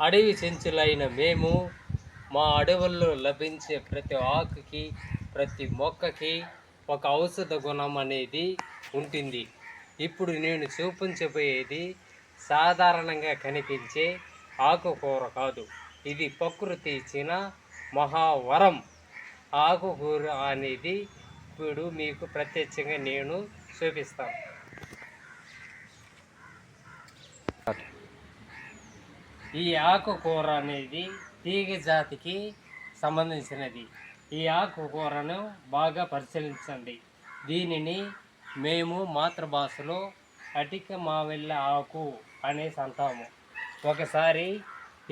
అడవి చెంచులైన మేము మా అడవుల్లో లభించే ప్రతి ఆకుకి ప్రతి మొక్కకి ఒక ఔషధ గుణం అనేది ఉంటుంది. ఇప్పుడు నేను చూపించబోయేది సాధారణంగా కనిపించే ఆకుకూర కాదు, ఇది ప్రకృతి ఇచ్చిన మహావరం. ఆకుకూర అనేది ఇప్పుడు మీకు ప్రత్యక్షంగా నేను చూపిస్తాను. ఈ ఆకుకూర అనేది తీగ జాతికి సంబంధించినది. ఈ ఆకుకూరను బాగా పరిశీలించండి. దీనిని మేము మాతృభాషలో అటిక మావెళ్ళ ఆకు అనేసి అంటాము. ఒకసారి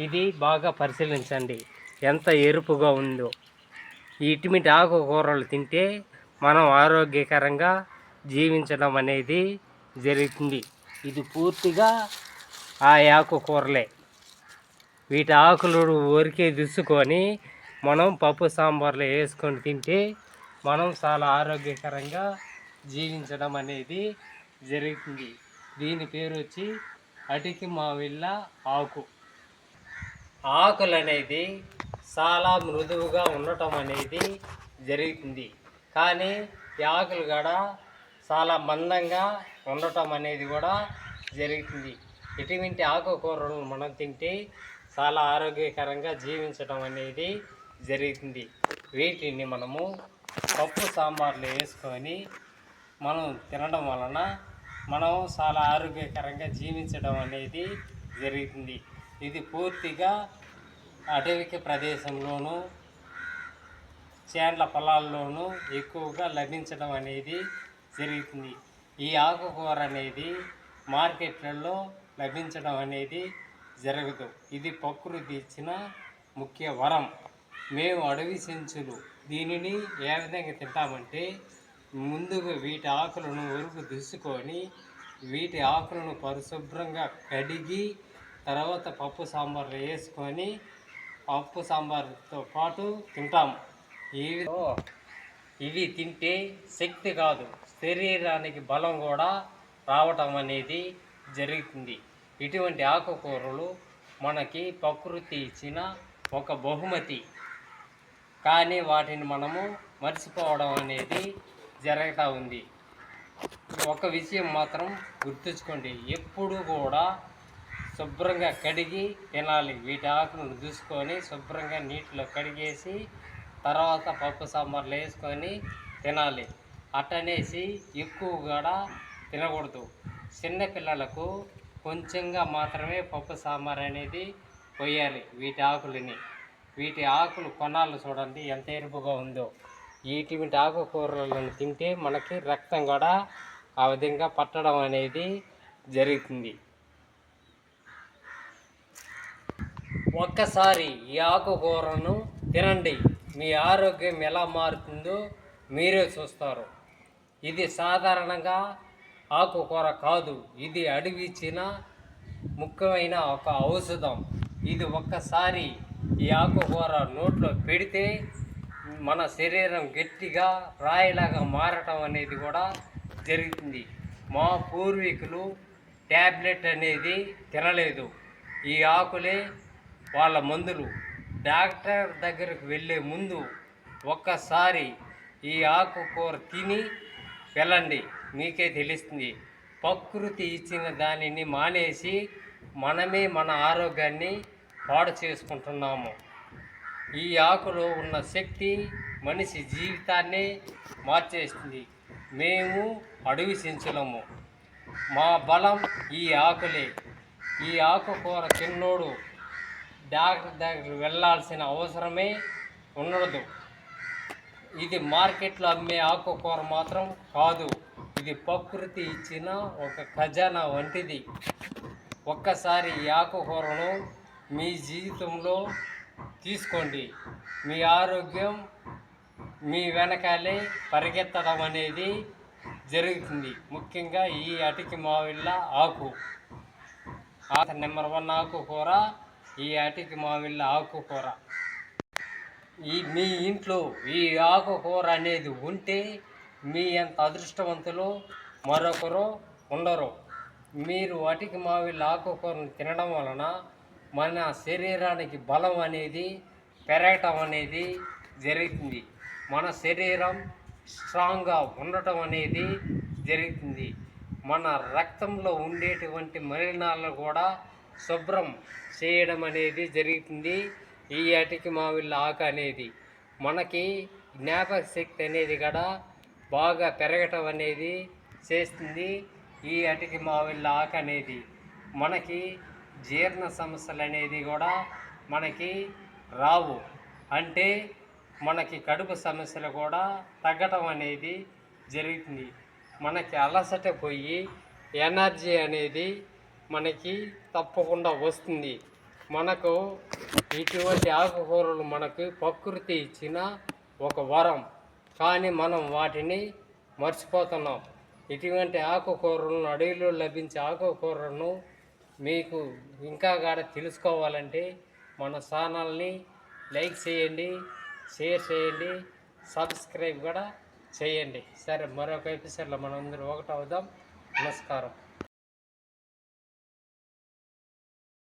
ఇది బాగా పరిశీలించండి, ఎంత ఎరుపుగా ఉందో. ఇటువంటి ఆకుకూరలు తింటే మనం ఆరోగ్యకరంగా జీవించడం అనేది జరుగుతుంది. ఇది పూర్తిగా ఆ ఆకుకూరలే. వీటి ఆకులు ఊరికే దుసుకొని మనం పప్పు సాంబార్లో వేసుకొని తింటే మనం చాలా ఆరోగ్యకరంగా జీవించడం అనేది జరుగుతుంది. దీని పేరు వచ్చి అటికి మావిళ్ళ ఆకు. ఆకులు అనేది చాలా మృదువుగా ఉండటం అనేది జరుగుతుంది, కానీ ఈ ఆకులు కూడా చాలా మందంగా ఉండటం అనేది కూడా జరుగుతుంది. ఇటువంటి ఆకుకూరలను మనం తింటే చాలా ఆరోగ్యకరంగా జీవించడం అనేది జరుగుతుంది. వీటిని మనము పప్పు సాంబార్లో వేసుకొని మనం తినడం వలన మనం చాలా ఆరోగ్యకరంగా జీవించడం అనేది జరుగుతుంది. ఇది పూర్తిగా అటవిక ప్రదేశంలోనూ చేన్ల పొలాల్లోనూ ఎక్కువగా లభించడం అనేది జరుగుతుంది. ఈ ఆకుకూర అనేది మార్కెట్లలో లభించడం అనేది జరగదు. ఇది ప్రకృతి ఇచ్చిన ముఖ్య వరం. మేము అడవి చెంచులు దీనిని ఏ విధంగా తింటామంటే, ముందుగా వీటి ఆకులను ఉరుకు దుసుకొని వీటి ఆకులను పరిశుభ్రంగా కడిగి తర్వాత పప్పు సాంబార్లో వేసుకొని పప్పు సాంబార్తో పాటు తింటాము. ఇవి తింటే శక్తి కాదు, శరీరానికి బలం కూడా రావటం అనేది జరుగుతుంది. ఇటువంటి ఆకుకూరలు మనకి ప్రకృతి ఇచ్చిన ఒక బహుమతి, కానీ వాటిని మనము మర్చిపోవడం అనేది జరుగుతూ ఉంది. ఒక విషయం మాత్రం గుర్తుంచుకోండి, ఎప్పుడు కూడా శుభ్రంగా కడిగి తినాలి. వీటి ఆకులను దూసుకొని శుభ్రంగా నీటిలో కడిగేసి తర్వాత పప్పు సాంబార్లు వేసుకొని తినాలి. అట్టనేసి ఎక్కువ కూడా తినకూడదు. చిన్నపిల్లలకు కొంచెంగా మాత్రమే పప్పు సాంబార్ అనేది పోయాలి వీటి ఆకులు కొనాలు చూడండి ఎంత ఎరుపుగా ఉందో. ఇటువంటి ఆకుకూరలను తింటే మనకి రక్తం కూడా ఆ విధంగా పట్టడం అనేది జరుగుతుంది. ఒక్కసారి ఈ ఆకుకూరను తినండి, మీ ఆరోగ్యం ఎలా మారుతుందో మీరే చూస్తారు. ఇది సాధారణంగా ఆకుకూర కాదు, ఇది అడవి ఇచ్చిన ముఖ్యమైన ఒక ఔషధం. ఇది ఒక్కసారి ఈ ఆకుకూర నోట్లో పెడితే మన శరీరం గట్టిగా రాయిలాగా మారటం అనేది కూడా జరుగుతుంది. మా పూర్వీకులు ట్యాబ్లెట్ అనేది తినలేదు, ఈ ఆకులే వాళ్ళ మందులు. డాక్టర్ దగ్గరకు వెళ్ళే ముందు ఒక్కసారి ఈ ఆకుకూర తిని వెళ్ళండి, మీకే తెలుస్తుంది. ప్రకృతి ఇచ్చిన దానిని మానేసి మనమే మన ఆరోగ్యాన్ని పాడు చేసుకుంటున్నాము. ఈ ఆకులో ఉన్న శక్తి మనిషి జీవితాన్ని మార్చేస్తుంది. మేము అడవి చెంచులము, మా బలం ఈ ఆకులే. ఈ ఆకుకూర తిన్నోడు డాక్టర్ దగ్గర వెళ్ళాల్సిన అవసరమే ఉండదు. ఇది మార్కెట్లో అమ్మే ఆకుకూర మాత్రం కాదు, ఇది ప్రకృతి ఇచ్చిన ఒక ఖజానా వంటిది. ఒక్కసారి ఈ ఆకుకూరను మీ జీవితంలో తీసుకోండి, మీ ఆరోగ్యం మీ వెనకాలే పరిగెత్తడం అనేది జరుగుతుంది. ముఖ్యంగా ఈ అటికి మావిళ్ళ ఆకు నెంబర్ 1 ఆకుకూర ఈ అటికి మావిళ్ళ ఆకుకూర. మీ ఇంట్లో ఈ ఆకుకూర అనేది ఉంటే మీ అంత అదృష్టవంతులు మరొకరు ఉండరు. మీరు అటికి మావిళ్ళ ఆకుకూరను తినడం వలన మన శరీరానికి బలం అనేది పెరగటం అనేది జరుగుతుంది. మన శరీరం స్ట్రాంగ్గా ఉండటం అనేది జరుగుతుంది. మన రక్తంలో ఉండేటువంటి మలినాలను కూడా శుభ్రం చేయడం అనేది జరుగుతుంది. ఈ అటికి మామిళ్ళ ఆకు అనేది మనకి జ్ఞాపక శక్తి అనేది కూడా బాగా పెరగటం అనేది చేస్తుంది. ఈ అటికి మామిళ్ళ ఆకు అనేది మనకి జీర్ణ సమస్యలు అనేది కూడా మనకి రావు. అంటే మనకి కడుపు సమస్యలు కూడా తగ్గటం అనేది జరుగుతుంది. మనకి అలసట పోయి ఎనర్జీ అనేది మనకి తప్పకుండా వస్తుంది. మనకు ఇటువంటి ఆకుకూరలు మనకు ప్రకృతి ఇచ్చిన ఒక వరం, కానీ మనం వాటిని మర్చిపోతున్నాం. ఇటువంటి ఆకుకూరలను, అడవిలో లభించే ఆకుకూరలను మీకు ఇంకా కూడా తెలుసుకోవాలంటే మన ఛానల్ని లైక్ చేయండి, షేర్ చేయండి, సబ్స్క్రైబ్ కూడా చేయండి. సరే, మరొక ఎపిసోడ్లో మనం అందరూ ఒకటి అవుదాం. నమస్కారం.